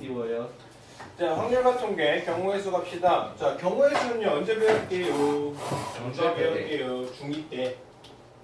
쉬워요. 자, 확률과 통계 경우의 수 갑시다. 자, 경우의 수는요 언제 배울게요? 언제 배울게요?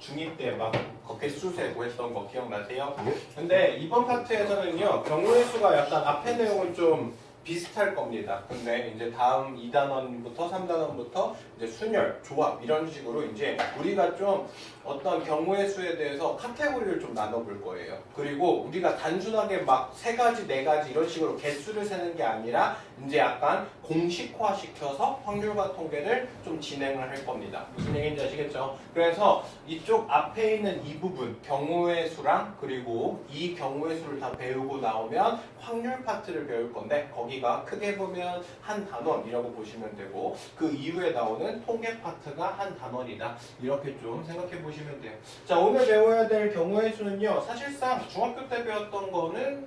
중2 때 막 개수 세고 했던 거 기억나세요? 근데 이번 파트에서는요 경우의 수가 약간 앞에 내용은 좀 비슷할 겁니다. 근데 이제 다음 2단원부터 3단원부터 이제 순열, 조합 이런 식으로 이제 우리가 좀 어떤 경우의 수에 대해서 카테고리를 좀 나눠볼 거예요. 그리고 우리가 단순하게 막 3가지, 4가지 이런 식으로 개수를 세는 게 아니라 이제 약간 공식화 시켜서 확률과 통계를 좀 진행을 할 겁니다. 무슨 얘기인지 아시겠죠? 그래서 이쪽 앞에 있는 이 부분 경우의 수랑 그리고 이 경우의 수를 다 배우고 나오면 확률 파트를 배울 건데 거기가 크게 보면 한 단원이라고 보시면 되고 그 이후에 나오는 통계 파트가 한 단원이다. 이렇게 좀 생각해 보시면 돼요. 자, 오늘 배워야 될 경우의 수는요. 사실상 중학교 때 배웠던 거는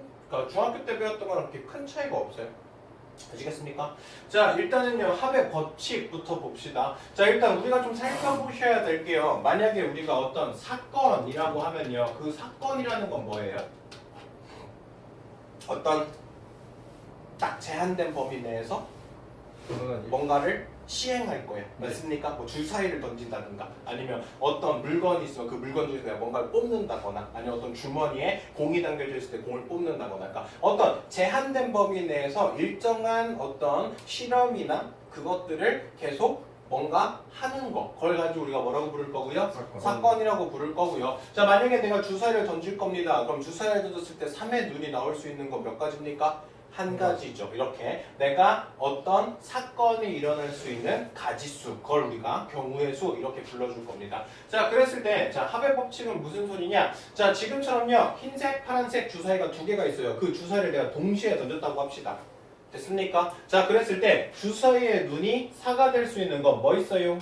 중학교 때 배웠던 거랑 그렇게 큰 차이가 없어요. 아시겠습니까? 자, 일단은요 합의 법칙부터 봅시다. 자, 일단 우리가 좀 살펴보셔야 될게요. 만약에 우리가 어떤 사건이라고 하면요 그 사건이라는 건 뭐예요? 어떤 딱 제한된 범위 내에서 뭔가를 시행할 거예요. 맞습니까? 뭐 주사위를 던진다든가 아니면 어떤 물건이 있으면 그 물건 중에서 내가 뭔가를 뽑는다거나 아니면 어떤 주머니에 공이 담겨져 있을 때 공을 뽑는다거나 그러니까 어떤 제한된 범위 내에서 일정한 어떤 실험이나 그것들을 계속 뭔가 하는 거 그걸 가지고 우리가 뭐라고 부를 거고요? 사건이라고 부를 거고요. 자, 만약에 내가 주사위를 던질 겁니다. 그럼 주사위를 던졌을 때 3의 눈이 나올 수 있는 거 몇 가지입니까? 한 가지죠. 이렇게 내가 어떤 사건이 일어날 수 있는 가지수 그걸 우리가 경우의 수 이렇게 불러줄 겁니다. 자, 그랬을 때 자 합의 법칙은 무슨 소리냐? 자, 지금처럼요 흰색, 파란색 주사위가 2개가 있어요. 그 주사위를 내가 동시에 던졌다고 합시다. 됐습니까? 자, 그랬을 때 주사위의 눈이 4가 될 수 있는 건 뭐 있어요?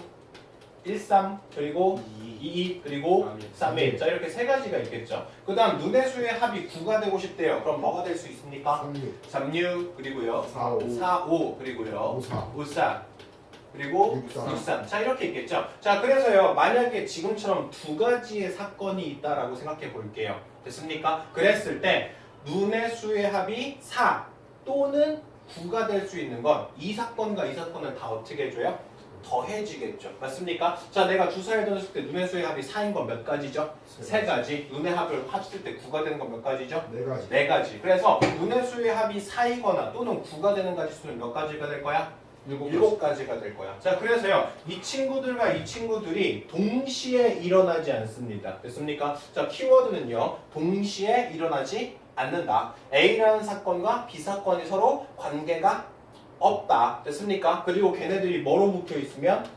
1, 3 그리고 2 그리고 3, 1. 자, 이렇게 3가지가 있겠죠. 그 다음 눈의 수의 합이 9가 되고 싶대요. 그럼 뭐가 될 수 있습니까? 3, 6 그리고요 4, 5 그리고요 5, 4 그리고 6, 3. 자, 이렇게 있겠죠. 자, 그래서요 만약에 지금처럼 2가지의 사건이 있다라고 생각해 볼게요. 됐습니까? 그랬을 때 눈의 수의 합이 4 또는 9가 될 수 있는 건 이 사건과 이 사건을 다 어떻게 해줘요? 더해지겠죠. 맞습니까? 자, 내가 주사위를 던졌을 때 눈의 수의 합이 4인 건 몇 가지죠? 3가지. 눈의 합을 합칠 때 9가 되는 건 몇 가지죠? 4가지. 4가지. 그래서 눈의 수의 합이 4이거나 또는 9가 되는 가지수는 몇 가지가 될 거야? 7가지가 될 거야. 자, 그래서요 이 친구들과 이 친구들이 동시에 일어나지 않습니다. 됐습니까? 자, 키워드는요 동시에 일어나지 않는다. A라는 사건과 B 사건이 서로 관계가 없다. 됐습니까? 그리고 걔네들이 뭐로 묶여 있으면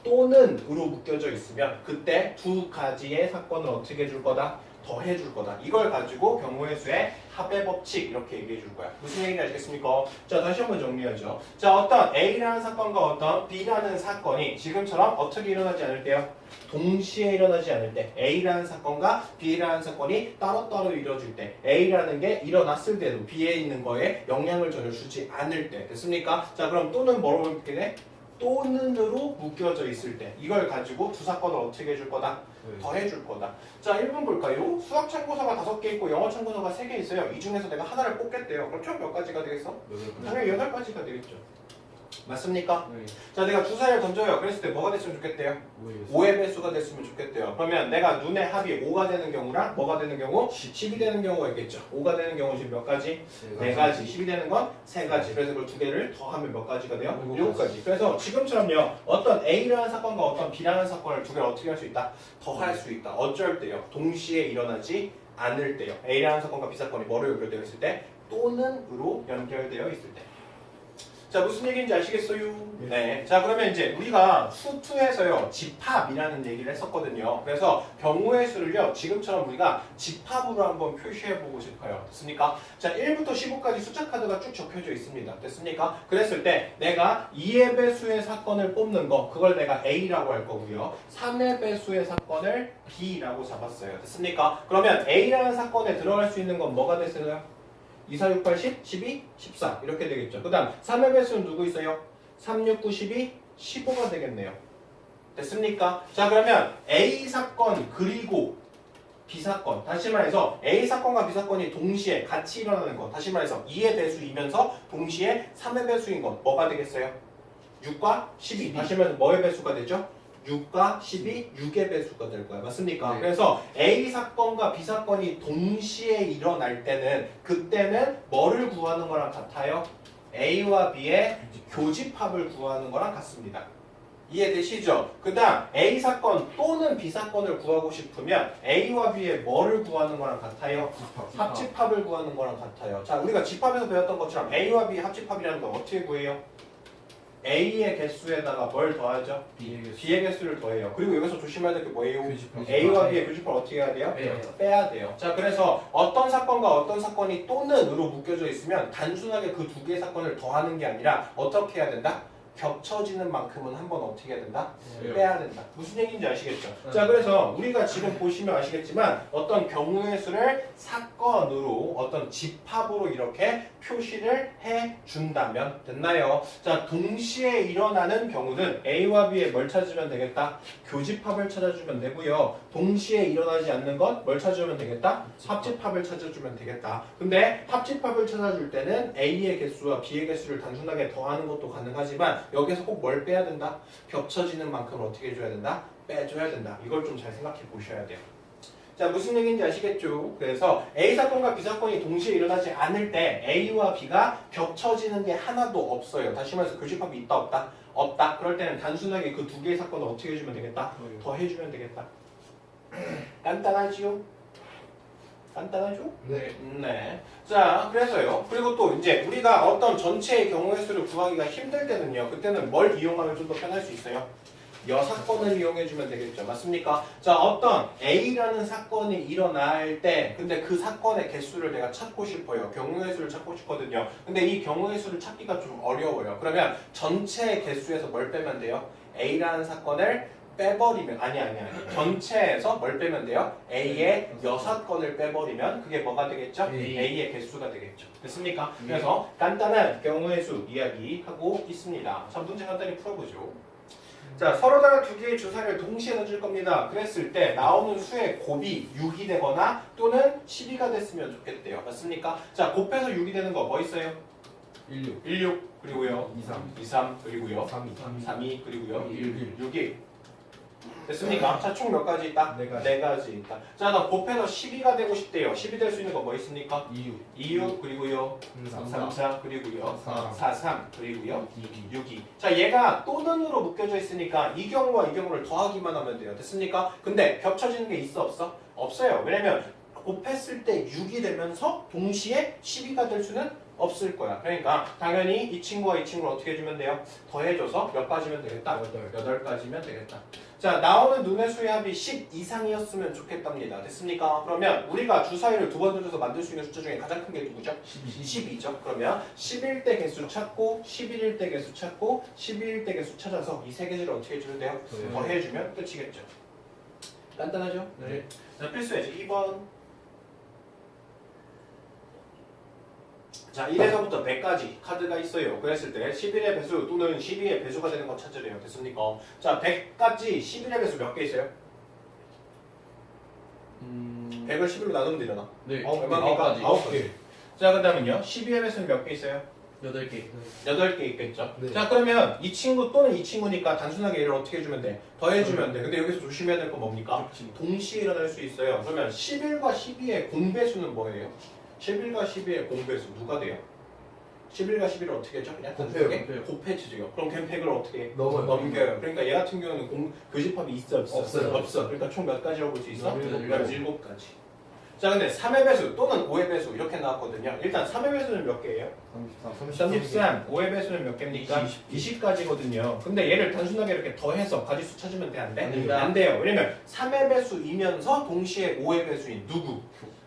또는 으로 묶여져 있으면 그때 2가지의 사건을 어떻게 해줄 거다? 더해줄 거다. 이걸 가지고 경우의 수의 합의 법칙 이렇게 얘기해 줄 거야. 무슨 얘기인지 아시겠습니까? 자, 다시 한번 정리하죠. 자, 어떤 A라는 사건과 어떤 B라는 사건이 지금처럼 어떻게 일어나지 않을 때요? 동시에 일어나지 않을 때 A라는 사건과 B라는 사건이 따로따로 이루어질 때 A라는 게 일어났을 때도 B에 있는 거에 영향을 전혀 주지 않을 때 됐습니까? 자, 그럼 또는 뭐로 묶게 돼? 또는으로 묶여져 있을 때 이걸 가지고 두 사건을 어떻게 해줄 거다? 더해줄 거다. 자, 1번 볼까요? 수학 참고서가 5개 있고 영어 참고서가 3개 있어요. 이 중에서 내가 하나를 뽑겠대요. 그럼 총 몇 가지가 되겠어? 당연히 8가지가 되겠죠. 맞습니까? 네. 자, 내가 주사위를 던져요. 그랬을 때 뭐가 됐으면 좋겠대요? 5의 배수가 됐으면 좋겠대요. 그러면 내가 눈의 합이 5가 되는 경우랑 뭐가 되는 경우? 10이 되는 경우가 있겠죠. 5가 되는 경우 지금 몇 가지? 4가지. 10이 되는 건 3가지. 그래서 그걸 2개를 더하면 몇 가지가 돼요? 7가지. 그래서 지금처럼요. 어떤 A라는 사건과 어떤 B라는 사건을 2개를 어떻게 할 수 있다? 더할 수 있다. 어쩔 때요? 동시에 일어나지 않을 때요. A라는 사건과 B 사건이 뭐로 연결되어 있을 때? 또는으로 연결되어 있을 때. 자, 무슨 얘기인지 아시겠어요? 네. 자, 그러면 이제 우리가 수2에서요 집합이라는 얘기를 했었거든요. 그래서 경우의 수를요 지금처럼 우리가 집합으로 한번 표시해보고 싶어요. 됐습니까? 자, 1부터 15까지 숫자 카드가 쭉 적혀져 있습니다. 됐습니까? 그랬을 때 내가 2의 배수의 사건을 뽑는 거 그걸 내가 A라고 할 거고요. 3의 배수의 사건을 B라고 잡았어요. 됐습니까? 그러면 A라는 사건에 들어갈 수 있는 건 뭐가 됐어요? 2, 4, 6, 8, 10, 12, 14 이렇게 되겠죠. 그 다음 3의 배수는 누구 있어요? 3, 6, 9, 12, 15가 되겠네요. 됐습니까? 자, 그러면 A 사건 그리고 B사건. 다시 말해서 A사건과 B사건이 동시에 같이 일어나는 것. 다시 말해서 2의 배수이면서 동시에 3의 배수인 것. 뭐가 되겠어요? 6과 12. 다시 말해서 뭐의 배수가 되죠? 6과 12, 6의 배수가 될 거야. 맞습니까? 네. 그래서 A사건과 B사건이 동시에 일어날 때는 그때는 뭐를 구하는 거랑 같아요? A와 B의 교집합을 구하는 거랑 같습니다. 이해되시죠? 그 다음 A사건 또는 B사건을 구하고 싶으면 A와 B의 뭐를 구하는 거랑 같아요? 합집합을 구하는 거랑 같아요. 자, 우리가 집합에서 배웠던 것처럼 A와 B 합집합이라는 건 어떻게 구해요? A의 개수에다가 뭘 더하죠? B의 개수를 더해요. 그리고 여기서 조심해야 될 게 뭐예요? A와 B의 교집합을 어떻게 해야 돼요? 빼야 돼요. 자, 그래서 어떤 사건과 어떤 사건이 또는으로 묶여져 있으면 단순하게 그 두 개의 사건을 더하는 게 아니라 어떻게 해야 된다? 겹쳐지는 만큼은 한번 어떻게 해야 된다? 빼야 된다. 무슨 얘기인지 아시겠죠? 자, 그래서 우리가 지금 보시면 아시겠지만 어떤 경우의 수를 사건으로 어떤 집합으로 이렇게 표시를 해준다면 됐나요? 자, 동시에 일어나는 경우는 A와 B의 뭘 찾으면 되겠다? 교집합을 찾아주면 되고요. 동시에 일어나지 않는 것 뭘 찾아주면 되겠다? 합집합을 찾아주면 되겠다. 근데 합집합을 찾아줄 때는 A의 개수와 B의 개수를 단순하게 더하는 것도 가능하지만 여기서 꼭 뭘 빼야 된다? 겹쳐지는 만큼을 어떻게 해줘야 된다? 빼줘야 된다. 이걸 좀 잘 생각해 보셔야 돼요. 자, 무슨 얘기인지 아시겠죠? 그래서 A사건과 B사건이 동시에 일어나지 않을 때 A와 B가 겹쳐지는 게 하나도 없어요. 다시 말해서 교집합이 있다 없다? 없다. 그럴 때는 단순하게 그 두 개의 사건을 어떻게 해주면 되겠다? 더해주면 되겠다. 간단하지요? 간단하죠? 네. 네. 자, 그래서요. 그리고 또 이제 우리가 어떤 전체의 경우의 수를 구하기가 힘들 때는요. 그때는 뭘 이용하면 좀 더 편할 수 있어요? 여사건을 이용해주면 되겠죠. 맞습니까? 자, 어떤 A라는 사건이 일어날 때 근데 그 사건의 개수를 내가 찾고 싶어요. 경우의 수를 찾고 싶거든요. 근데 이 경우의 수를 찾기가 좀 어려워요. 그러면 전체 개수에서 뭘 빼면 돼요? A라는 사건을 빼버리면 아니 전체에서 뭘 빼면 돼요? A의 여사건을 빼버리면 그게 뭐가 되겠죠? A의 개수가 되겠죠. 됐습니까? 그래서 간단한 경우의 수 이야기하고 있습니다. 자, 문제 간단히 풀어보죠. 자, 서로다가 두 개의 주사를 동시에 넣어줄 겁니다. 그랬을 때 나오는 수의 곱이 6이 되거나 또는 12가 됐으면 좋겠대요. 맞습니까? 자, 곱해서 6이 되는 거 뭐 있어요? 16 그리고요 23 그리고요 32 그리고요 6이 됐습니까? 자, 총 몇 가지 있다? 네 가지 있다. 자, 나 곱해서 12가 되고 싶대요. 10이 될 수 있는 거 뭐 있습니까? 26 그리고요 34 그리고요 43 그리고요 62. 자, 얘가 또는으로 묶여져 있으니까 이 경우와 이 경우를 더하기만 하면 돼요. 됐습니까? 근데 겹쳐지는 게 있어 없어? 없어요. 왜냐면 곱했을 때 6이 되면서 동시에 12가 될 수는 없을 거야. 그러니까 당연히 이 친구와 이 친구를 어떻게 해주면 돼요? 더해줘서 몇 가지면 되겠다? 8가지면 되겠다. 자, 나오는 눈의 수의 합이 10 이상이었으면 좋겠답니다. 됐습니까? 그러면 우리가 주사위를 두 번 던져서 만들 수 있는 숫자 중에 가장 큰 게 누구죠? 12죠. 그러면 11대 개수 찾고 11일 대 개수 찾고 12일 대 개수 찾아서 이 세 개를 어떻게 해주면 돼요? 더해주면 끝이겠죠. 간단하죠? 네. 자, 필수예지. 2번. 자, 1에서부터 100까지 카드가 있어요. 그랬을 때 11의 배수 또는 12의 배수가 되는 거 찾으래요. 됐습니까? 자, 100까지 11의 배수 몇 개 있어요? 100을 11로 나누면 되잖아. 네. 얼마입니까? 9개. 자, 그 다음은요. 12의 배수는 몇 개 있어요? 8개. 8개 있겠죠. 네. 자, 그러면 이 친구 또는 이 친구니까 단순하게 얘를 어떻게 해주면 돼? 더해주면 돼. 근데 여기서 조심해야 될 건 뭡니까? 동시에 일어날 수 있어요. 그러면 11과 12의 공배수는 뭐예요? 11과 12의 공배수 누가 돼요? 11과 11을 어떻게 해죠? 그냥 단순하게 곱해주죠. 그럼 갱팩을 어떻게 해? 넘겨요. 그러니까 얘 같은 경우는 교집합이 있어 없어? 없어. 그러니까 총 몇 가지라고 볼 수 있어? 7가지. 자, 근데 3의 배수 또는 5의 배수 이렇게 나왔거든요. 일단 3의 배수는 몇 개예요? 33. 5의 배수는 몇 개입니까? 20가지거든요. 근데 얘를 단순하게 이렇게 더해서 가지수 찾으면 돼? 안 돼? 안 돼요. 왜냐면 3의 배수이면서 동시에 5의 배수인 누구?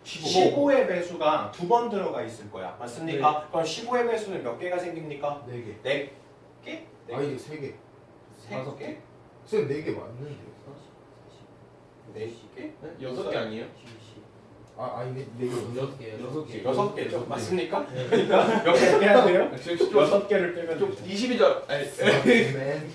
15의 배수가 두 번 들어가 있을 거야. 맞습니까? 그럼 15의 배수는 몇 개가 생깁니까? 4개. 4개? 아니 3개. 3개? 쌤 4개 맞는데. 4개? 6개 아니에요? 아니 4개. 6개죠. 맞습니까? 그러니까 몇 개 빼야 돼요? 6개를 빼면 좀 되죠. 20이죠. 아니. 맨.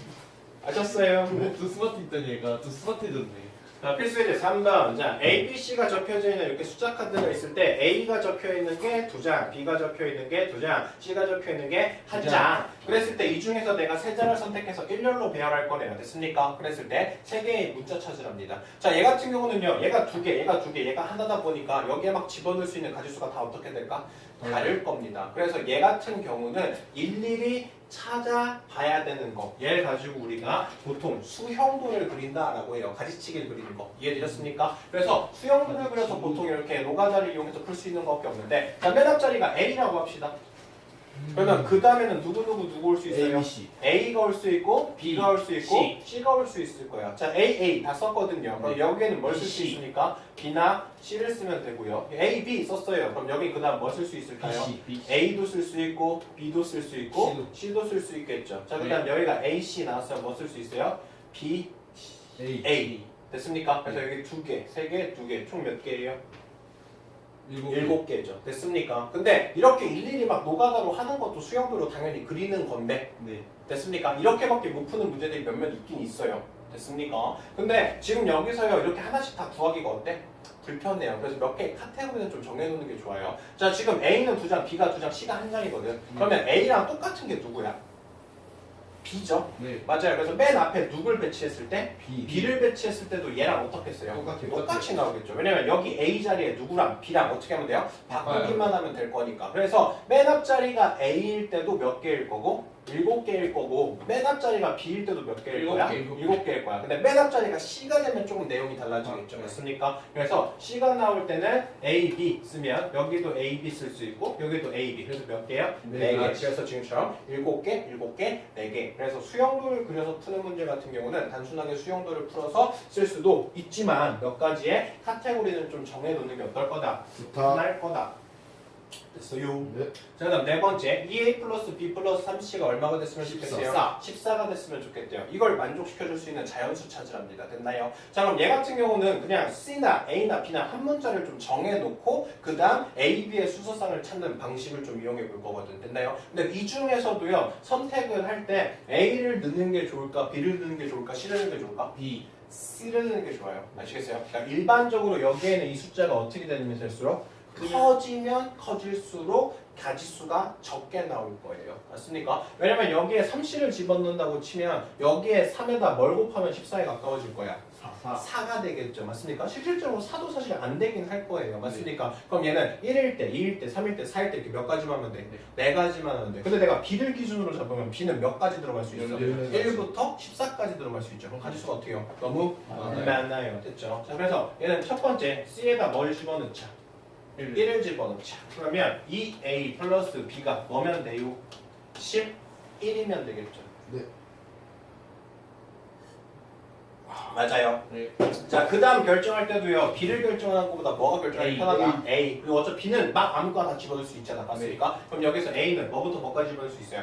아셨어요? 두 스마트 있던 얘가 두 스마트해졌네. 자, 필수예제 3번. 자, A, B, C가 적혀져 있는 이렇게 숫자 카드가 있을 때 A가 적혀 있는 게 2장, B가 적혀 있는 게 2장, C가 적혀 있는 게 1장. 그랬을 때 이 중에서 내가 3장을 선택해서 일렬로 배열할 거네요. 됐습니까? 그랬을 때 3개의 문자 찾으랍니다. 자, 얘 같은 경우는요. 얘가 2개, 얘가 2개, 얘가 하나다 보니까 여기에 막 집어넣을 수 있는 가지수가 다 어떻게 될까? 다를 겁니다. 그래서 얘 같은 경우는 일일이 찾아봐야 되는 거. 얘를 가지고 우리가 보통 수형도를 그린다라고 해요. 가지치기를 그리는 거. 이해되셨습니까? 그래서 수형도를 그려서 보통 이렇게 노가다를 이용해서 풀 수 있는 것밖에 없는데, 자, 맨 앞자리가 A라고 합시다. 그러면 그 다음에는 누구 올 수 있어요? A, B, C. A가 올 수 있고 B가 올 수 있고 C가 올 수 있을 거예요. 자, A 다 썼거든요. 그럼 여기에는 뭘 쓸 수 있습니까? B나 C를 쓰면 되고요. A, B 썼어요. 그럼 여기 그 다음 뭘 쓸 수 있을까요? A도 쓸 수 있고 B도 쓸 수 있고 C도 쓸 수 있겠죠. 자, 그 다음 여기가 A, C 나왔어요. 뭐 쓸 수 있어요? B, A. 됐습니까? 그래서 여기 2개, 3개, 2개, 총 몇 개예요? 7개죠. 됐습니까? 근데 이렇게 일일이 막 노가다로 하는 것도 수영도로 당연히 그리는 건데, 네. 됐습니까? 이렇게밖에 못 푸는 문제들이 몇몇 있긴 있어요. 됐습니까? 근데 지금 여기서요, 이렇게 하나씩 다 구하기가 어때? 불편해요. 그래서 몇 개 카테고리는 좀 정해놓는 게 좋아요. 자, 지금 A는 2장, B가 2장, C가 1장이거든. 그러면 A랑 똑같은 게 누구야? B죠? 네. 맞아요. 그래서 맨 앞에 누굴 배치했을 때? B. B를 배치했을 때도 얘랑 어떻게 했어요? 똑같아요. 똑같이 나오겠죠. 왜냐면 여기 A 자리에 누구랑 B랑 어떻게 하면 돼요? 바꾸기만 하면 될 거니까. 그래서 맨 앞자리가 A일 때도 몇 개일 거고 7개일 거고 맨 앞자리가 B일 때도 몇 개일 거야? 7개일 거야. 근데 맨 앞자리가 C가 되면 조금 내용이 달라지겠죠. 맞습니까? 그래서 C가 나올 때는 A, B 쓰면 여기도 A, B 쓸 수 있고 여기도 A, B. 그래서 몇 개요? 4개. 그래서 지금처럼 7개, 7개, 4개. 그래서 수형도를 그려서 푸는 문제 같은 경우는 단순하게 수형도를 풀어서 쓸 수도 있지만 몇 가지의 카테고리는 좀 정해놓는 게 어떨 거다? 좋다. 편할 거다. 됐어요. 네. 자, 그다음 네 번째 2A 플러스 B 플러스 3C가 얼마가 됐으면 14. 좋겠대요? 14가 됐으면 좋겠대요. 이걸 만족시켜줄 수 있는 자연수 찾으랍니다. 됐나요? 자, 그럼 얘 같은 경우는 그냥 C나 A나 B나 한 문자를 좀 정해놓고 그 다음 A, B의 수서상을 찾는 방식을 좀 이용해 볼 거거든. 됐나요? 근데 이 중에서도요, 선택을 할 때 A를 넣는 게 좋을까? B를 넣는 게 좋을까? C를 넣는 게 좋을까? B. C를 넣는 게 좋아요. 아시겠어요? 그러니까 일반적으로 여기에는 이 숫자가 어떻게 되면 될수록 커지면 커질수록 가지수가 적게 나올 거예요. 맞습니까? 왜냐면 여기에 3C를 집어넣는다고 치면 여기에 3에다 뭘 곱하면 14에 가까워질 거야? 4가 되겠죠. 맞습니까? 실질적으로 4도 사실 안 되긴 할 거예요. 맞습니까? 그럼 얘는 1일 때, 2일 때, 3일 때, 4일 때 이렇게 몇 가지만 하면 돼? 4가지만 하면 돼. 근데 내가 B를 기준으로 잡으면 B는 몇 가지 들어갈 수 있어? 1부터 14까지 들어갈 수 있죠. 그럼 가지수가 어떻게 해요? 너무 많아요. 됐죠? 자, 그래서 얘는 첫 번째 C에다 뭘 집어넣자? 1을 집어넣자. 그러면 2A 플러스 B가 뭐면 돼요? 11이면 되겠죠. 네. 맞아요. 네. 자, 그 다음 결정할 때도요, B를 결정하는 것보다 뭐가 결정하기 A. 편하다? A. 그리고 어차피 B는 막 아무거나 다 집어넣을 수 있잖아. 맞습니까? 그럼 여기서 A는 뭐부터 뭐까지 집어넣을 수 있어요?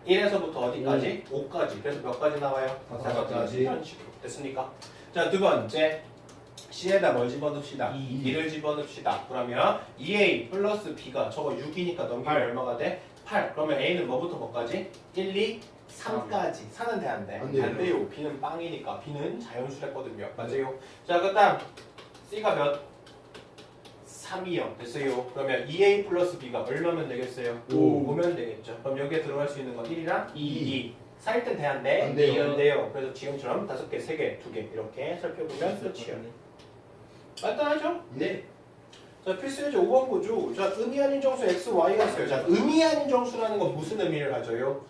1에서부터 어디까지? 5까지. 그래서 몇 가지 나와요? 5까지. 이런 식으로. 됐습니까? 자, 두 번째. C에다 뭘 집어넣읍시다? 2를 집어넣읍시다. 그러면 2A 플러스 B가 저거 6이니까 넘기면 8. 얼마가 돼? 8. 그러면 A는 뭐부터 뭐까지? 1, 2, 3까지. 4는 돼, 안 돼? 안 돼요. 안 돼요. B는 빵이니까. B는 자연수랬거든요. 맞아요? 자, 그 다음 C가 몇? 3이요. 됐어요. 그러면 2A 플러스 B가 얼마면 되겠어요? 5면 되겠죠. 그럼 여기에 들어갈 수 있는 건 1이랑 2. 4일 땐 돼, 안 돼? 안 돼요. 안 돼요. 그래서 지금처럼 5개, 3개, 2개 이렇게 살펴보면 끝이에요. 간단하죠? 네. 자, 필수예제 5번 보죠. 자, 의미 아닌 정수 x, y가 있어요. 자, 의미 아닌 정수라는 건 무슨 의미를 가져요?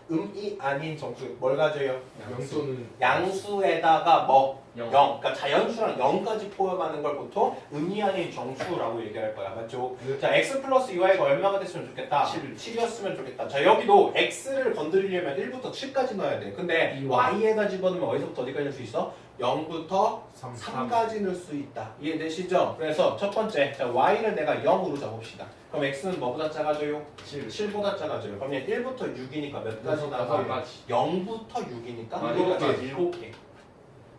의미 아닌 정수. 뭘 가져요? 양수는 양수에다가 뭐? 0. 0. 그러니까 자연수랑 0까지 포함하는 걸 보통 의미 아닌 정수라고 얘기할 거야. 맞죠? 네. 자, x 플러스 2y가 얼마가 됐으면 좋겠다? 7이었으면 좋겠다. 자, 여기도 x를 건드리려면 1부터 7까지 넣어야 돼. 근데 2y. y에다 집어넣으면 어디서부터 어디까지 넣을 수 있어? 0부터 3까지 넣을 수 있다. 이해되시죠? 그래서 첫 번째, 자, y를 내가 0으로 잡읍시다. 그럼 x는 뭐보다 작아져요? 7보다 작아져요. 그럼 얘 1부터 6이니까 몇 가지 나와요? 0부터 6이니까 일곱 개. 7개.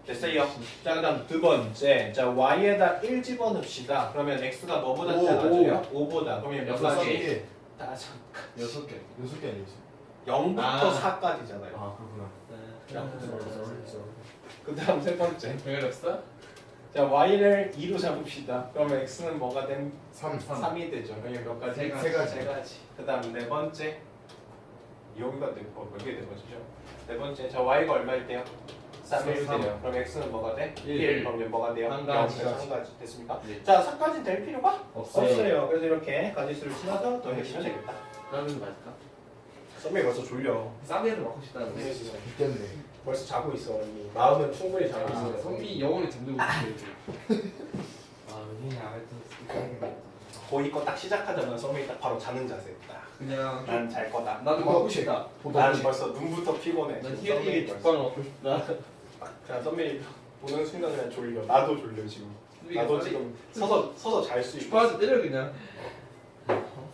됐어요? 자, 그 다음 두 번째, 자, y에다 1 집어넣읍시다. 그러면 x가 뭐보다 오, 작아져요? 5보다. 그러면 몇 여섯 가지? 개. 5개. 6개. 6개 아니지? 0부터 4까지잖아요. 아, 그렇구나. 그 다음 세 번째. 별일 없어? 자, y를 2로 잡읍시다. 그러면 x는 뭐가 된? 3 3이 되죠. 여기 몇 가지? 세 가지. 세 가지. 그 다음 네 번째. 여기가 되고 여기 네 번째죠. 네 번째. 자, y가 얼마일 때요? 3일 삼. 돼요. 그럼 x는 뭐가 돼? 일. 1. 그럼 얘 뭐가 돼요? 한 가지. 0. 한 가지. 됐습니까? 네. 자, 3까지 될 필요가 없어요. 그래서 이렇게 가지수를 지나서 더해주면 되겠다. 다른 맞을까? 썸이 벌써 졸려. 쌈에를 먹고 싶다는 네, 거지. 지금 됐네. 벌써 자고 있어. 이미. 마음은 충분히 자고 있어. 성미 영혼이 잠들고 있어. 아, 그냥 알았어. 거의 거 딱 시작하자마자 썸이 딱 바로 자는 자세. 딱. 그냥 난 잘 거다. 나도 먹고 싶다. 난 벌써 눈부터 피곤해. 난 지금 희열이 썸이 죽빵 먹고 싶다. 그냥 썸이 보는 순간 그냥 졸려. 나도 졸려 지금. 나도 지금 서서 잘 수 있고. 죽빵한테 때려 그냥.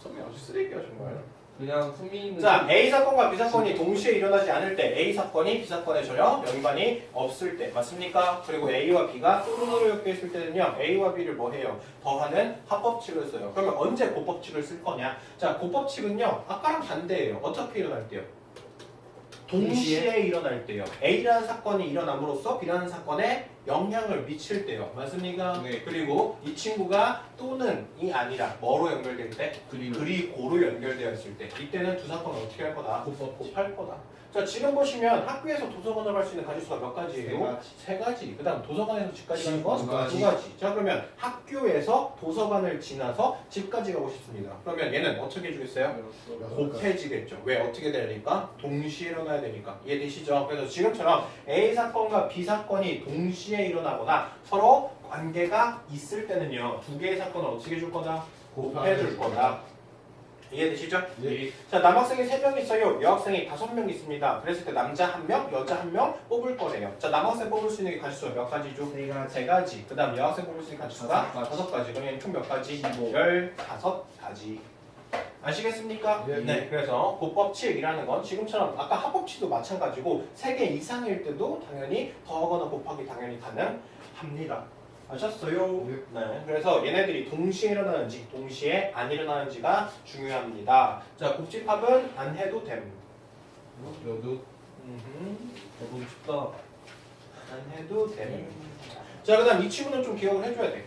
썸이 아주 쓰레기야 정말. 그냥 소미는. 자, A 사건과 B 사건이 동시에 일어나지 않을 때, A 사건이 B 사건에 전혀 연관이 없을 때, 맞습니까? 그리고 A와 B가 또르르 엮여 있을 때는요, A와 B를 뭐 해요? 더하는 합법칙을 써요. 그러면 언제 곱법칙을 쓸 거냐? 자, 곱법칙은요, 아까랑 반대예요. 어떻게 일어날 때요? 동시에 일어날 때요. A라는 사건이 일어남으로써 B라는 사건에 영향을 미칠 때요. 맞습니까? 네. 그리고 이 친구가 또는이 아니라 뭐로 연결될 때? 그리고로 연결되어 있을 때 이때는 두 사건을 어떻게 할 거다? 곱할 거다. 자, 지금 보시면 학교에서 도서관을 갈 수 있는 가지수가 몇 가지예요? 세 가지. 그 다음 도서관에서 집까지 가는 건 두 가지. 두 가지. 자, 그러면 학교에서 도서관을 지나서 집까지 가고 싶습니다. 그러면 얘는 어떻게 해주겠어요? 곱해지겠죠. 왜? 어떻게 되니까? 동시에 일어나야 되니까. 이해되시죠? 그래서 지금처럼 A 사건과 B 사건이 동시에 일어나거나 서로 관계가 있을 때는요. 두 개의 사건을 어떻게 해줄 거다? 곱해줄 거다. 이해되시죠? 예. 자, 남학생이 3명 있어요. 여학생이 5명 있습니다. 그랬을 때 남자 1명, 여자 1명 뽑을 거래요. 자, 남학생 뽑을 수 있는 가지수가 몇 가지죠? 세 가지. 그 다음 여학생 뽑을 수 있는 가지수가 5가지. 그러면 총 몇 가지? 15가지. 아시겠습니까? 네. 그래서 곱법칙이라는 건 지금처럼 아까 합법칙도 마찬가지고 3개 이상일 때도 당연히 더하거나 곱하기 당연히 가능합니다. 아셨어요? 네. 그래서 얘네들이 동시에 일어나는지 동시에 안 일어나는지가 중요합니다. 자, 곱집합은 안 해도 됨. 너도 해보고 싶다. 안 해도 됨. 자, 그다음 이 친구는 좀 기억을 해줘야 돼.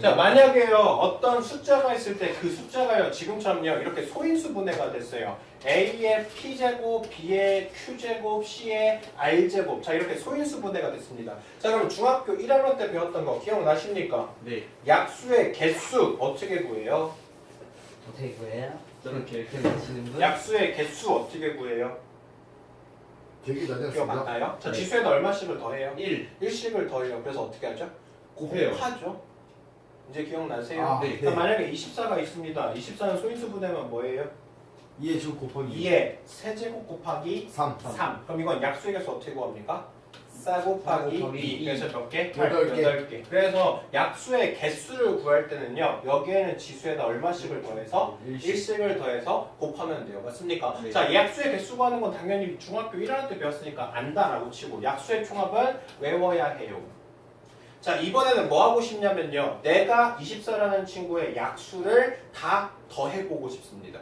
자, 만약에요 어떤 숫자가 있을 때 그 숫자가요 지금처럼요 이렇게 소인수 분해가 됐어요. A의 P제곱, B의 Q제곱, C의 R제곱. 자, 이렇게 소인수 분해가 됐습니다. 자, 그럼 중학교 1학년 때 배웠던 거 기억나십니까? 네. 약수의 개수 어떻게 구해요? 어떻게 구해요? 저렇게 이렇게 하시는 분? 약수의 개수 어떻게 구해요? 되게 나지 기억 않습니까? 안 나요? 자, 네. 지수에다 얼마씩을 더해요? 1. 1씩을 더해요. 그래서 어떻게 하죠? 곱해요. 곱하죠. 이제 기억나세요? 아, 네. 자, 만약에 24가 있습니다. 24는 소인수 분해면 뭐예요? 2의 제곱 곱하기 2의 세제곱 곱하기 3 3. 그럼 이건 약수의 개수 어떻게 구합니까? 4 곱하기 곱하기 2. 그래서 몇 개? 8개. 8개. 그래서 약수의 개수를 구할 때는요. 여기에는 지수에다 얼마씩을 더해서 1씩을 더해서 곱하면 돼요. 맞습니까? 네. 자, 약수의 개수 구하는 건 당연히 중학교 1학년 때 배웠으니까 안다라고 치고 약수의 총합은 외워야 해요. 자, 이번에는 뭐 하고 싶냐면요. 내가 24라는 친구의 약수를 다 더해보고 싶습니다.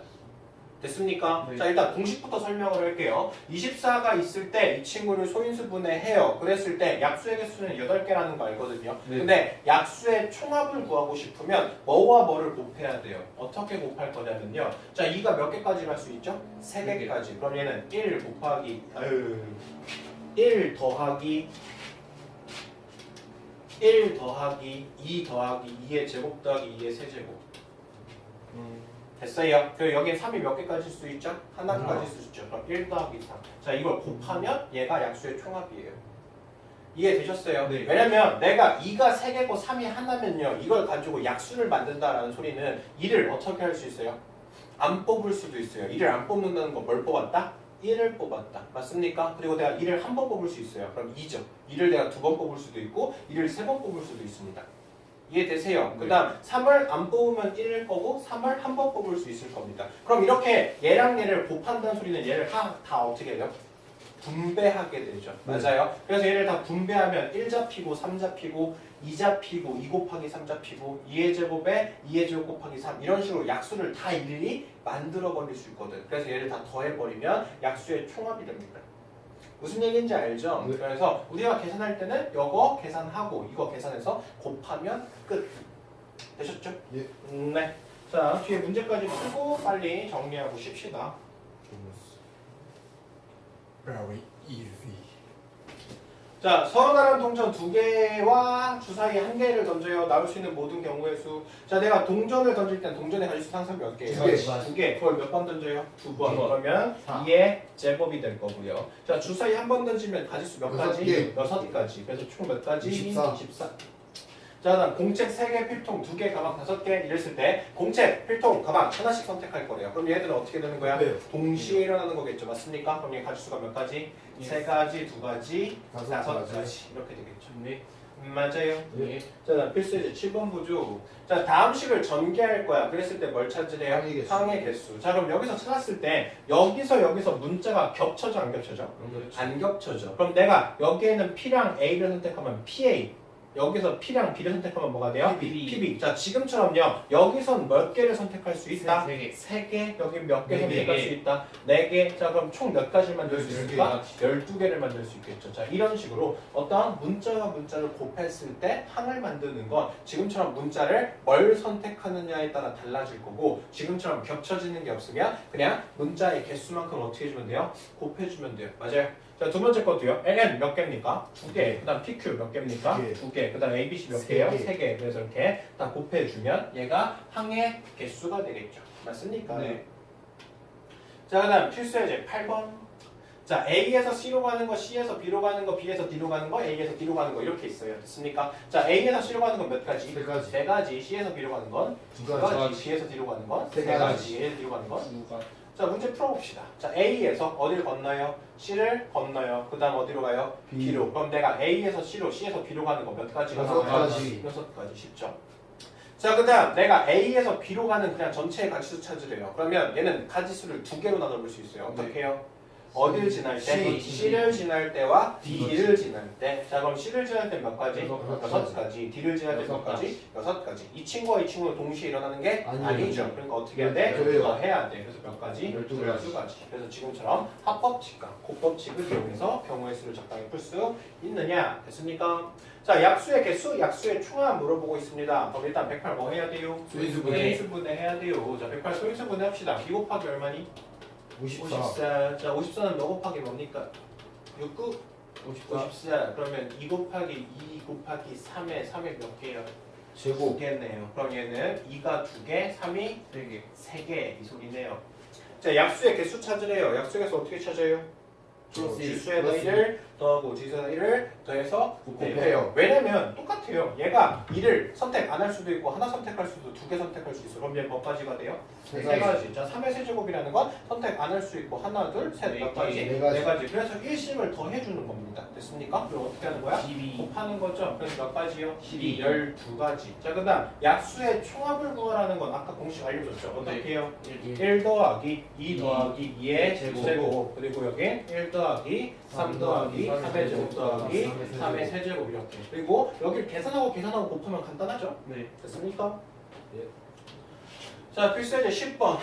됐습니까? 네. 자, 일단 공식부터 설명을 할게요. 24가 있을 때 이 친구를 소인수 분해해요. 그랬을 때 약수의 개수는 8개라는 거 알거든요. 네. 근데 약수의 총합을 구하고 싶으면 뭐와 뭐를 곱해야 돼요? 어떻게 곱할 거냐면요. 자, 2가 몇 개까지 갈 수 있죠? 3개까지. 그럼 얘는 1 곱하기 1 더하기 1 더하기 2 더하기 2의 제곱 더하기 2의 세제곱. 됐어요. 그리고 여기에 3이 몇 개까지 쓸 수 있죠? 하나까지 쓸 수 있죠. 그럼 1 더하기 3. 자, 이걸 곱하면 얘가 약수의 총합이에요. 이해되셨어요? 네. 왜냐면 내가 2가 3개고 3이 하나면요. 이걸 가지고 약수를 만든다라는 소리는 2를 어떻게 할 수 있어요? 안 뽑을 수도 있어요. 2를 안 뽑는다는 건 뭘 뽑았다? 1을 뽑았다. 맞습니까? 그리고 내가 2를 한 번 뽑을 수 있어요. 그럼 2죠. 2를 내가 2번 뽑을 수도 있고 2를 3번 뽑을 수도 있습니다. 이해되세요? 네. 그 다음 3을 안 뽑으면 1일 거고 3을 한 번 뽑을 수 있을 겁니다. 그럼 이렇게 얘랑 얘를 곱한다는 소리는 얘를 다 어떻게 해요? 분배하게 되죠. 맞아요. 그래서 얘를 다 분배하면 1 잡히고 3 잡히고 2 잡히고 2 곱하기 3 잡히고 2의 제곱에 2의 제곱 곱하기 3 이런 식으로 약수를 다 일일이 만들어 버릴 수 있거든. 그래서 얘를 다 더해버리면 약수의 총합이 됩니다. 무슨 얘기인지 알죠? 네. 그래서 우리가 계산할 때는 이거 계산하고 이거 계산해서 곱하면 끝. 되셨죠? 예. 네. 자, 뒤에 문제까지 풀고 빨리 정리하고 쉽시다. Very easy. 자, 서로 다른 동전 2개와 주사위 1개를 던져요. 나올 수 있는 모든 경우의 수. 자, 내가 동전을 던질 땐 동전의 가지수 항상 몇 개예요? 2개. 2개. 그걸 몇 번 던져요? 2번. 두 번. 그러면 2의 제곱이 될 거고요. 자, 주사위 한 번 던지면 가지수 몇 여섯 가지? 개. 6가지. 그래서 총 몇 가지? 24. 24. 자, 그다음 공책 3개, 필통 2개, 가방 5개 이랬을 때 공책, 필통, 가방 하나씩 선택할 거래요. 그럼 얘들은 어떻게 되는 거야? 네. 동시에 일어나는 거겠죠. 맞습니까? 그럼 얘 가지수가 몇 가지? 3가지, 2가지, 5가지 이렇게 되겠죠. 네. 맞아요. 예. 자, 다음 필수 이제 7번 보죠. 자, 다음 식을 전개할 거야. 그랬을 때 뭘 찾으래요? 항의 개수. 항의 개수. 자, 그럼 여기서 찾았을 때 여기서 문자가 겹쳐져 안 겹쳐져? 그렇죠. 안 겹쳐져. 그럼 내가 여기에는 P랑 A를 선택하면 PA, 여기서 P랑 B를 선택하면 뭐가 돼요? PB. 자, 지금처럼요. 여기선 몇 개를 선택할 수 있다? 3개. 3개. 여기 몇 개 네 개. 선택할 수 있다? 4개. 자, 그럼 총 몇 가지를 만들 수 12개. 있을까? 12개를 만들 수 있겠죠. 자, 이런 식으로 어떤 문자와 문자를 곱했을 때 항을 만드는 건 지금처럼 문자를 뭘 선택하느냐에 따라 달라질 거고, 지금처럼 겹쳐지는 게 없으면 그냥 문자의 개수만큼 어떻게 해주면 돼요? 곱해주면 돼요. 맞아요? 자, 두 번째 것도요. ln 몇 개입니까? 2개. 그 다음 pq 몇 개입니까? 두 개. 2개. 그 다음 abc 몇 세 개예요? 개. 3개. 그래서 이렇게 다 곱해주면 얘가 항의 개수가 되겠죠. 맞습니까? 네. 자, 그 다음 필수 예제 8번. 자, A에서 C로 가는 거, C에서 B로 가는 거, B에서 D로 가는 거, A에서 D로 가는 거 이렇게 있어요. 됐습니까? 자, A에서 C로 가는 건 몇 가지? 3가지. 3가지. C에서 B로 가는 건 2가지. B에서 D로 가는 건 세 3가지. 가지. A에서 D로 가는 건 누가? 자, 문제 풀어봅시다. 자, A에서 어디를 건너요? C를 건너요. 그 다음 어디로 가요? B. B로. 그럼 내가 A에서 C로, C에서 B로 가는 거 몇 가지가 6 나와요? 가지. 6가지. 쉽죠? 자, 그 다음 내가 A에서 B로 가는 그냥 전체의 가지수 찾으래요. 그러면 얘는 가지수를 2개로 나눠볼 수 있어요. 어떻게 해요? 어디를 지날 때? C. C를 지날 때와 D. D를 지날 때. 자, 그럼 C를 지날 때 몇 가지? 6가지. 6가지. D를 지날 때 몇 6가지. 가지? 6가지. 이 친구와 이 친구는 동시에 일어나는 게 아니에요. 아니죠. 그러니까 어떻게 해야 돼? 그래요. 더 해야 돼. 그래서 몇 가지? 12가지. 12가지. 그래서 지금처럼 합법칙과 곱법칙을 이용해서 경우의 수를 적당히 풀 수 있느냐? 됐습니까? 자, 약수의 개수, 약수의 총합 물어보고 있습니다. 그럼 일단 108 뭐 해야 돼요? 소인수분해. 소인수분해 해야 돼요. 자, 108 소인수분해 합시다. 2 곱하기 얼마니? 54. 54. 자, 54는 몇 곱하기 뭡니까? 69? 54. 54. 그러면 2 곱하기 2 곱하기 3에 몇 개예요? 제곱. 2개네요. 그럼 얘는 2가 2개, 3이 3개. 3개. 이 소리네요. 자, 약수의 개수 찾으래요. 약수의 개수 어떻게 찾아요? 지수에다 플러스 1을 더하고 지수에다 1을 더해서 곱해요. 곱해요. 왜냐면 똑같아요. 얘가 1을 선택 안 할 수도 있고 하나 선택할 수도 2개 선택할 수 있어. 그럼 얘 몇 가지가 돼요? 세 3가지. 자, 3의 세제곱이라는 건 선택 안 할 수 있고 하나, 둘, 셋, 몇 가지? 네 가지. 4가지. 그래서 1씩을 더해주는 겁니다. 됐습니까? 그럼 어떻게 하는 거야? 12. 곱하는 거죠. 그래서 몇 가지요? 12. 12가지. 자, 그 다음 약수의 총합을 구하라는 건 아까 공식 알려줬죠. 어떻게 해요? 1. 1 더하기 2 더하기 2의 제곱. 제곱. 그리고 여기 1 더하기 3 더하기 3의 제곱 더하기 3의 세제곱 이렇게. 그리고 여기를 계산하고 곱하면 간단하죠? 네. 됐습니까? 예. 자, 필수 예제 10번.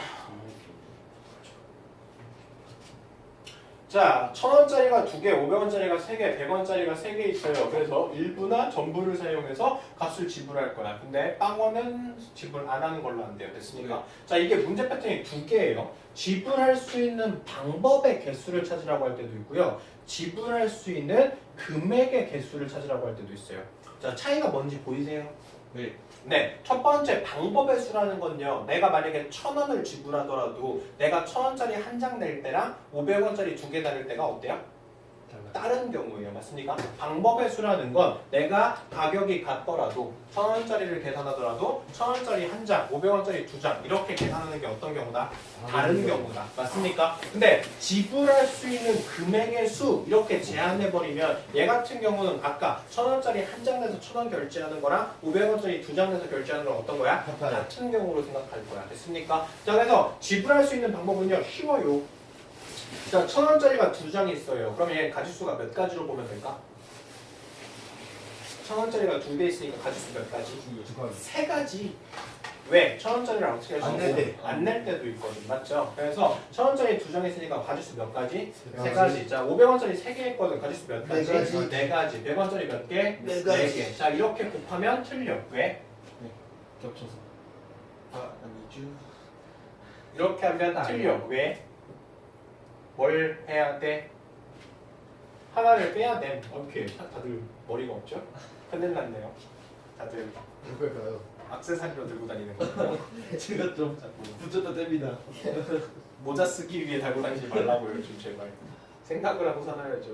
자, 1000원짜리가 2개, 500원짜리가 3개, 100원짜리가 3개 있어요. 그래서 일부나 전부를 사용해서 값을 지불할 거야. 근데 빵원은 지불 안 하는 걸로 안 돼요. 됐습니까? 자, 이게 문제 패턴이 2개예요. 지불할 수 있는 방법의 개수를 찾으라고 할 때도 있고요. 지불할 수 있는 금액의 개수를 찾으라고 할 때도 있어요. 자, 차이가 뭔지 보이세요? 네. 네, 첫 번째 방법의 수라는 건요. 내가 만약에 1000원을 지불하더라도 내가 1000원짜리 한 장 낼 때랑 500원짜리 2개 다닐 때가 어때요? 다른 경우예요. 맞습니까? 방법의 수라는 건 내가 가격이 같더라도 1000원짜리를 계산하더라도 1000원짜리 한 장, 500원짜리 2장 이렇게 계산하는 게 어떤 경우다? 다른 경우다. 맞습니까? 근데 지불할 수 있는 금액의 수 이렇게 제한해버리면 얘 같은 경우는 아까 1000원짜리 한 장 내서 1000원 결제하는 거랑 500원짜리 2장 내서 결제하는 건 어떤 거야? 같아요. 같은 경우로 생각할 거야. 됐습니까? 자, 그래서 지불할 수 있는 방법은요. 쉬워요. 자, 1000원짜리가 2장이 있어요. 그러면 얘 가지수가 몇 가지로 보면 될까? 1000원짜리가 2개 있으니까 가지수 몇 가지? 2가지. 3가지. 왜? 1,000원짜리를 어떻게 할 수 안 낼 때. 있고 안 낼 때도 있거든. 맞죠? 그래서 1,000원짜리 두 장 있으니까 가지수 몇 가지? 세 세 가지. 자, 500원짜리 3개 했거든. 가지수 몇 네 가지? 가지. 4가지. 100원짜리 몇 개? 네 4개. 자, 이렇게 곱하면 틀려. 왜? 겹쳐서. 아니죠. 이렇게 하면 아, 틀려. 왜? 뭘 해야 돼? 하나를 빼야 돼. 오케이. 다들 머리가 없죠? 큰일 났네요. 다들 누굴까요? 액세서리로 들고 다니는 거. 제가 좀 붙였다 뗍니다. 모자 쓰기 위해 달고 다니지 말라고요. 좀 제발. 생각을 하고 살아야죠.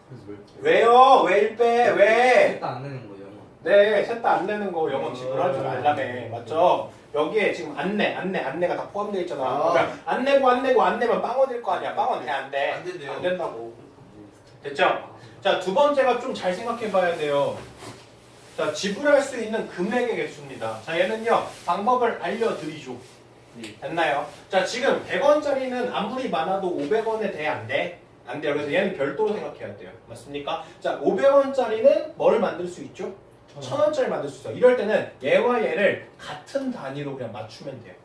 그래서 왜요? 왜 1빼? 왜? 일단 안 내는 거예요. 네, 셋 다 안 내는 거 영어 지불할 줄 알라며. 맞죠? 여기에 지금 안내가 다 포함되어 있잖아. 아. 그러니까 안 내면 빵원일 거 아니야. 빵원 돼, 안 돼? 안 된대요. 안 된다고. 됐죠? 자, 두 번째가 좀 잘 생각해 봐야 돼요. 자, 지불할 수 있는 금액의 개수입니다. 자, 얘는요, 방법을 알려드리죠. 됐나요? 자, 지금 100원짜리는 아무리 많아도 500원에 돼, 안 돼? 안 돼요. 그래서 얘는 별도로 생각해야 돼요. 맞습니까? 자, 500원짜리는 뭐를 만들 수 있죠? 1000원짜리 만들 수 있어. 이럴 때는 얘와 얘를 같은 단위로 그냥 맞추면 돼요.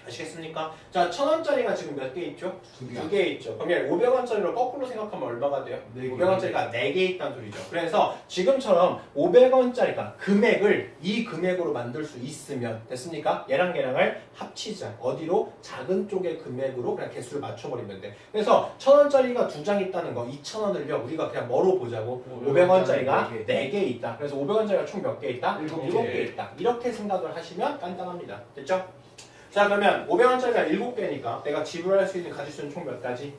아시겠습니까? 자, 1000원짜리가 지금 몇 개 있죠? 두 개. 2개 있죠. 그럼 얘 500원짜리로 거꾸로 생각하면 얼마가 돼요? 네 개. 500원짜리가 4개 있다는 소리죠. 그래서 지금처럼 500원짜리가 금액을 이 금액으로 만들 수 있으면 됐습니까? 얘랑 얘랑을 합치자. 어디로? 작은 쪽의 금액으로 그냥 개수를 맞춰버리면 돼. 그래서 1000원짜리가 2장 있다는 거 2000원을요. 우리가 그냥 뭐로 보자고? 500원짜리가 4개 있다. 그래서 500원짜리가 총 몇 개 있다? 7개 있다. 이렇게 생각을 하시면 간단합니다. 됐죠? 자, 그러면 500원짜리가 7개니까 내가 지불할 수 있는 가지수는 총 몇 가지?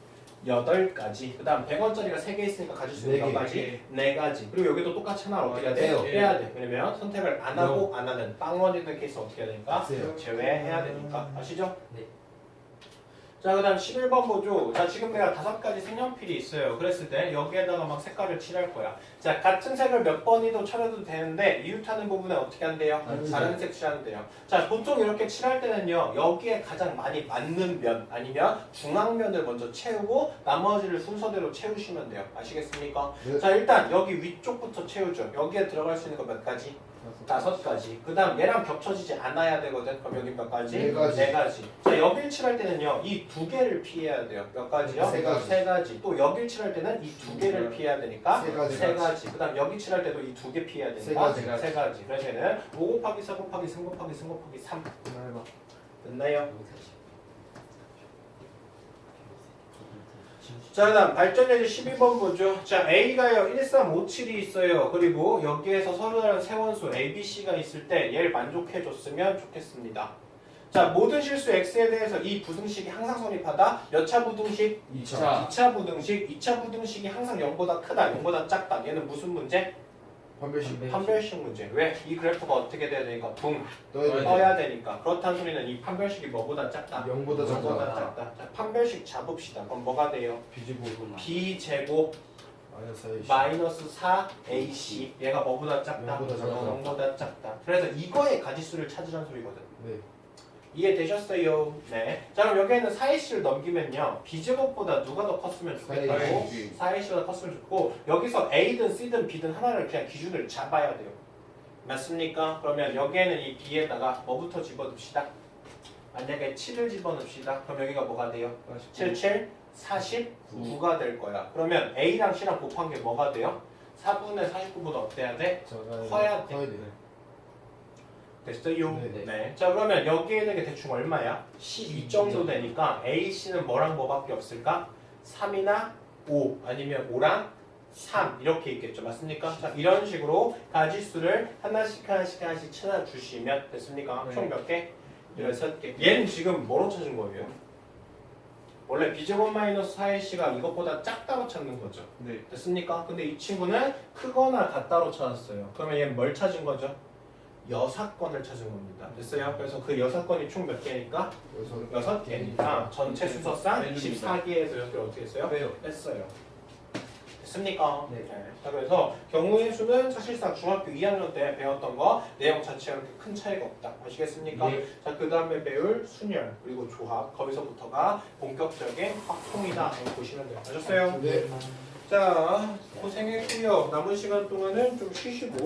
8가지. 그 다음 100원짜리가 3개 있으니까 가지수는 몇 가지? 4가지. 그리고 여기도 똑같이 하나를 어떻게 해야 돼? 빼요. 빼야 돼. 왜냐면 선택을 안 하고 안 하는 빵원 있는 케이스 어떻게 해야 되니까? 없어요. 제외해야 되니까. 아시죠? 네. 자, 그 다음 11번 보죠. 자, 지금 내가 5가지 색연필이 있어요. 그랬을 때 여기에다가 막 색깔을 칠할 거야. 자, 같은 색을 몇 번이도 칠해도 되는데 이웃하는 부분에 어떻게 한대요? 다른 색 칠한대요. 자, 보통 이렇게 칠할 때는요. 여기에 가장 많이 맞는 면 아니면 중앙면을 먼저 채우고 나머지를 순서대로 채우시면 돼요. 아시겠습니까? 네. 자, 일단 여기 위쪽부터 채우죠. 여기에 들어갈 수 있는 거 몇 가지? 5가지. 그 다음 얘랑 겹쳐지지 않아야 되거든. 그럼 여기 몇 가지? 4가지. 4가지. 자, 여길 칠할 때는요. 이 2개를 피해야 돼요. 몇 가지요? 3가지. 3가지. 또 여길 칠할 때는 이 2개를 피해야 되니까 3가지. 3가지. 그 다음 여기 칠할 때도 이 2개 피해야 되니까 3가지. 3가지. 그래서 얘는 5 곱하기 4 곱하기 3 곱하기 3 곱하기 3. 됐나요? 자, 그 다음 발전예제 12번 보죠. 자, A가요 1357이 있어요. 그리고 여기에서 서로 다른 세원수 A, B, C가 있을 때 얘를 만족해줬으면 좋겠습니다. 자, 모든 실수 X에 대해서 이 부등식이 항상 성립하다. 몇 차 부등식? 2차. 2차 부등식. 2차 부등식이 항상 0보다 크다. 0보다 작다. 얘는 무슨 문제? 판별식 판별식 문제. 왜? 이 그래프가 어떻게 돼야 되니까 붕 떠야 돼. 떠야 되니까. 그렇다는 소리는 이 판별식이 뭐보다 작다? 0보다 0보다 작다. 작다. 자, 판별식 잡읍시다. 그럼 뭐가 돼요? 비제곱 B제곱 마이너스 4AC. 마이너스 4AC. 얘가 뭐보다 작다? 0보다 작다. 0보다 작다. 그래서 이거의 가지수를 찾으라는 소리거든. 네. 이해되셨어요? 네. 자, 그럼 여기에는 4AC를 넘기면요. B제곱보다 누가 더 컸으면 좋겠다고? 4AC. 4AC가 컸으면 좋고 여기서 A든 C든 B든 하나를 그냥 기준을 잡아야 돼요. 맞습니까? 그러면 여기에는 이 B에다가 뭐부터 집어넣읍시다. 만약에 7을 집어넣읍시다. 그럼 여기가 뭐가 돼요? 7, 7, 49가 될 거야. 그러면 A랑 C랑 곱한 게 뭐가 돼요? 4분의 49보다 어때야 돼? 커야 돼. 커야 돼. 됐어요? 네. 네. 자, 그러면 여기에 있는 게 대충 얼마야? 12 정도 되니까 A, C는 뭐랑 뭐밖에 없을까? 3이나 5 아니면 5랑 3 이렇게 있겠죠. 맞습니까? 자, 이런 식으로 가지수를 하나씩 찾아주시면 됐습니까? 네. 총 몇 개? 6개. 얘는 지금 뭐로 찾은 거예요? 원래 B제곱 마이너스 4AC가 이것보다 작다고 찾는 거죠. 네. 됐습니까? 근데 이 친구는 크거나 같다로 찾았어요. 그러면 얘는 뭘 찾은 거죠? 여사건을 찾은 겁니다. 됐어요? 그래서 그 여사건이 총 몇 개니까? 6개니까 전체 수서상 14개에서 여기를 어떻게 했어요? 빼요. 뺐어요. 됐습니까? 네. 자, 그래서 경우의 수는 사실상 중학교 2학년 때 배웠던 거 내용 자체랑 그렇게 큰 차이가 없다. 아시겠습니까? 네. 자, 그 다음에 배울 순열 그리고 조합 거기서부터가 본격적인 확통이다. 보시면 돼요. 아셨어요? 네. 자, 고생했고요. 남은 시간 동안은 좀 쉬시고